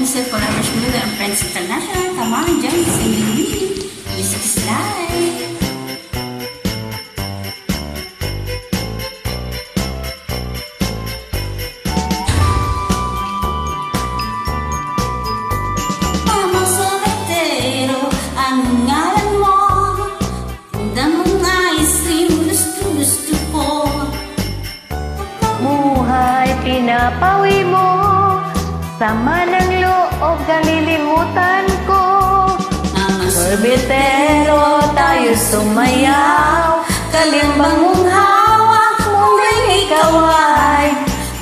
Mr. Forever Schmuller and Friends International. Come on, join us in the meeting. Music is live. Mama Sorbetero, ang ngalan mo. Damang ice cream, gusto ko. Buhay pinapawi mo, sama ng loob kalilimutan ko. Sorbetero, tayo sumayaw, kalimbang mong hawak, muling ikaw ay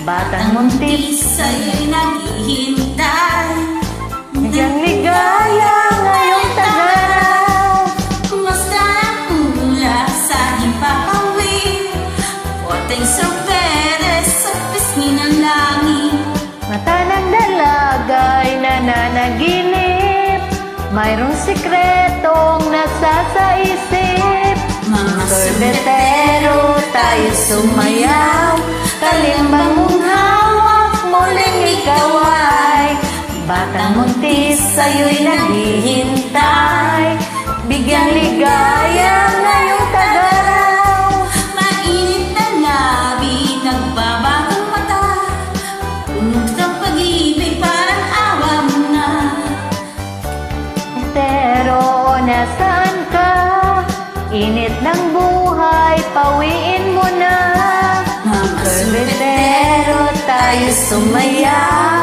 batang muntis, sa'yo'y naghihintay. bigyan ligaya ngayong tagaraw. Kumusta ang mula sa himpapawid? Poteng sorbetes sa pisngi ng langit. Mata ng dalagay nananaginip, mayroong sikretong nasa sa isip. Mga Sorbetero, tayo sumayaw, kalimbang mong hawak, muling ikaw ay batang muntis, sa'yo'y naghihintay. Bigyan ligaya ngayong tagaraw. mainit na labi, nagbabagong mata. Punog ng pag-ibig, parang awa mo na. Pero nasaan ka? Init ng buhay, pawiin mo na. Mga Sorbetero, tayo sumayaw,